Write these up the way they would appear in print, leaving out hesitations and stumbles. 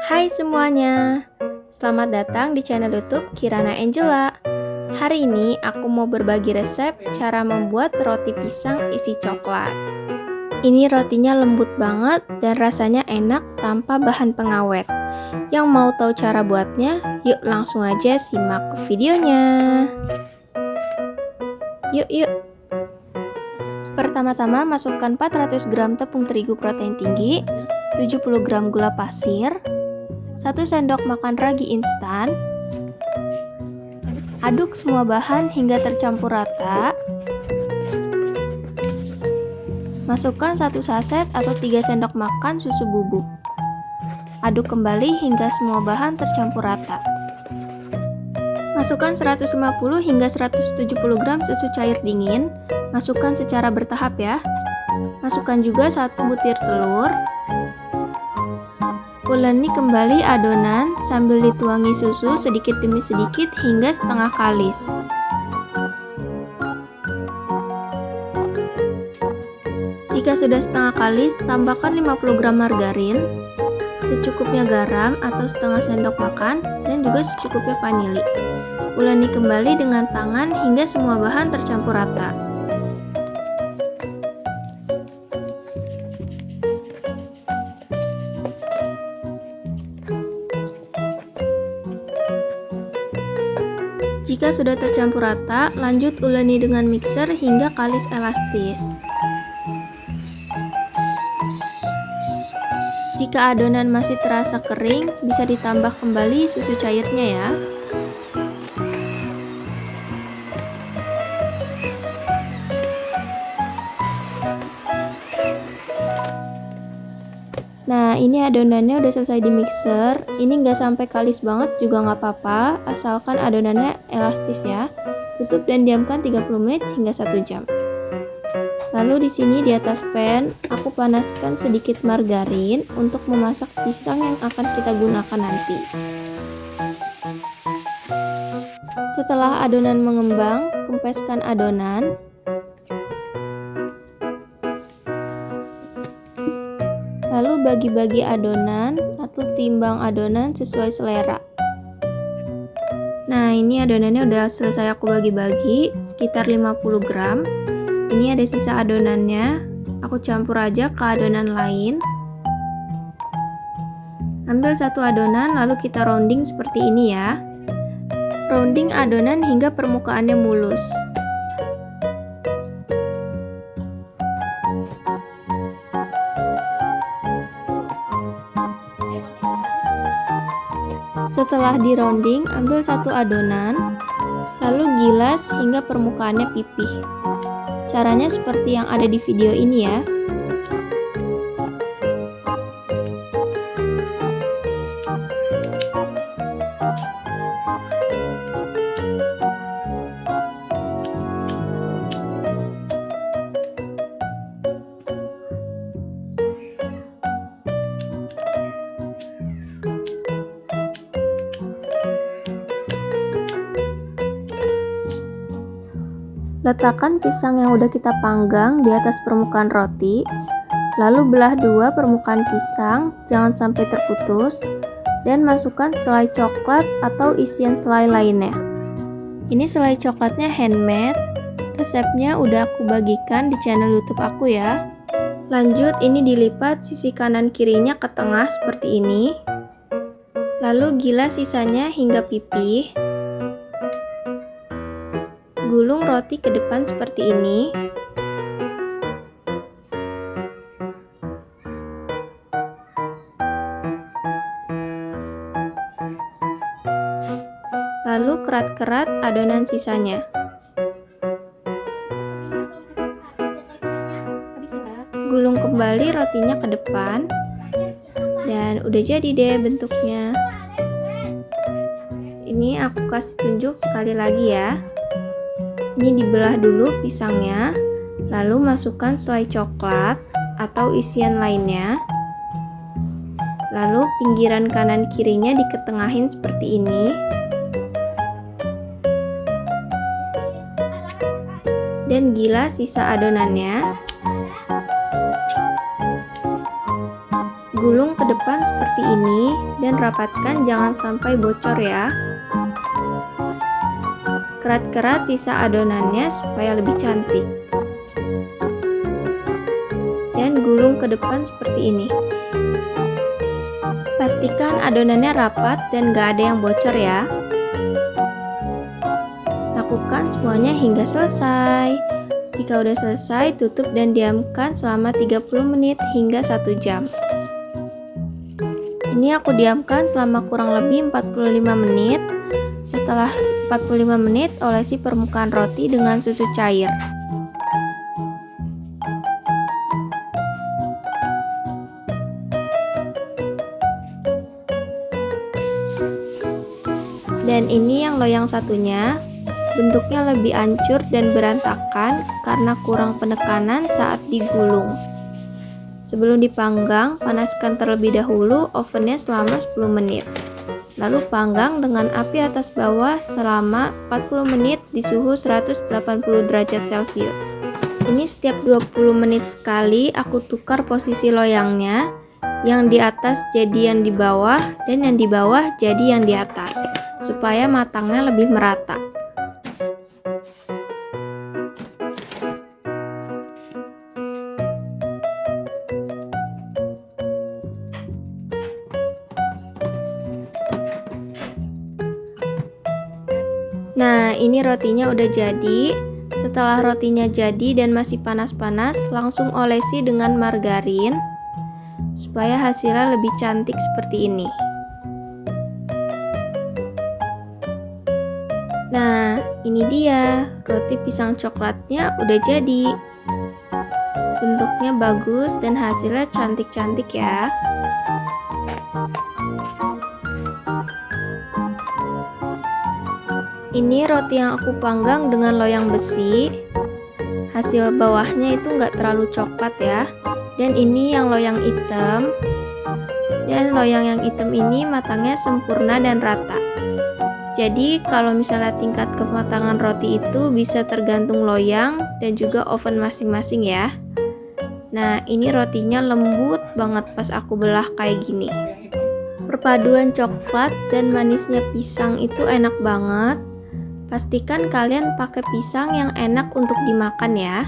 Hai semuanya, selamat datang di channel YouTube Kirana Angela. Hari ini aku mau berbagi resep cara membuat roti pisang isi coklat. Ini rotinya lembut banget dan rasanya enak tanpa bahan pengawet. Yang mau tahu cara buatnya, yuk langsung aja simak videonya. Yuk. Pertama-tama masukkan 400 gram tepung terigu protein tinggi, 70 gram gula pasir, 1 sendok makan ragi instan. Aduk semua bahan hingga tercampur rata. Masukkan 1 saset atau 3 sendok makan susu bubuk. Aduk kembali hingga semua bahan tercampur rata. Masukkan 150 hingga 170 gram susu cair dingin. Masukkan secara bertahap ya. Masukkan juga 1 butir telur. Uleni kembali adonan sambil dituangi susu sedikit demi sedikit hingga setengah kalis. Jika sudah setengah kalis, tambahkan 50 gram margarin, secukupnya garam atau setengah sendok makan, dan juga secukupnya vanili. Uleni kembali dengan tangan hingga semua bahan tercampur rata. Jika sudah tercampur rata, lanjut uleni dengan mixer hingga kalis elastis. Jika adonan masih terasa kering, bisa ditambah kembali susu cairnya ya. Nah, ini adonannya udah selesai di mixer. Ini nggak sampai kalis banget juga nggak apa-apa, asalkan adonannya elastis ya. Tutup dan diamkan 30 menit hingga 1 jam. Lalu di sini di atas pan, aku panaskan sedikit margarin untuk memasak pisang yang akan kita gunakan nanti. Setelah adonan mengembang, kempeskan adonan. Lalu bagi-bagi adonan atau timbang adonan sesuai selera. Nah, ini adonannya udah selesai aku bagi-bagi, sekitar 50 gram. Ini ada sisa adonannya, aku campur aja ke adonan lain. Ambil satu adonan lalu kita rounding seperti ini ya. Rounding adonan hingga permukaannya mulus. Setelah di rounding, ambil satu adonan, lalu gilas hingga permukaannya pipih. Caranya seperti yang ada di video ini ya. Letakkan pisang yang udah kita panggang di atas permukaan roti, lalu belah dua permukaan pisang, jangan sampai terputus, dan masukkan selai coklat atau isian selai lainnya. Ini selai coklatnya handmade, resepnya udah aku bagikan di channel YouTube aku ya. Lanjut, ini dilipat sisi kanan kirinya ke tengah seperti ini, lalu gilas sisanya hingga pipih. Gulung roti ke depan seperti ini. Lalu kerat-kerat adonan sisanya. Gulung kembali rotinya ke depan. Dan udah jadi deh bentuknya. Ini aku kasih tunjuk sekali lagi ya. Ini dibelah dulu pisangnya, lalu masukkan selai coklat atau isian lainnya. Lalu pinggiran kanan kirinya diketengahin seperti ini. Dan gilas sisa adonannya. Gulung ke depan seperti ini dan rapatkan jangan sampai bocor ya. Kerat-kerat sisa adonannya supaya lebih cantik. Dan gulung ke depan seperti ini. Pastikan adonannya rapat dan gak ada yang bocor ya. Lakukan semuanya hingga selesai. Jika udah selesai, tutup dan diamkan selama 30 menit hingga 1 jam. Ini aku diamkan selama kurang lebih 45 menit. Setelah 45 menit, olesi permukaan roti dengan susu cair. Dan ini yang loyang satunya, bentuknya lebih hancur dan berantakan karena kurang penekanan saat digulung. Sebelum dipanggang, panaskan terlebih dahulu ovennya selama 10 menit. Lalu panggang dengan api atas bawah selama 40 menit di suhu 180 derajat Celcius. Ini setiap 20 menit sekali aku tukar posisi loyangnya. Yang di atas jadi yang di bawah dan yang di bawah jadi yang di atas, supaya matangnya lebih merata. Nah, ini rotinya udah jadi. Setelah rotinya jadi dan masih panas-panas, langsung olesi dengan margarin supaya hasilnya lebih cantik seperti ini. Nah, ini dia, roti pisang coklatnya udah jadi. Bentuknya bagus dan hasilnya cantik-cantik ya. Ini roti yang aku panggang dengan loyang besi. Hasil bawahnya itu nggak terlalu coklat ya. Dan ini yang loyang hitam. Dan loyang yang hitam ini matangnya sempurna dan rata. Jadi kalau misalnya tingkat kematangan roti itu bisa tergantung loyang dan juga oven masing-masing ya. Nah, ini rotinya lembut banget pas aku belah kayak gini. Perpaduan coklat dan manisnya pisang itu enak banget. Pastikan kalian pakai pisang yang enak untuk dimakan ya.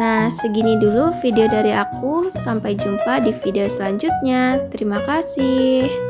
Nah, segini dulu video dari aku. Sampai jumpa di video selanjutnya. Terima kasih.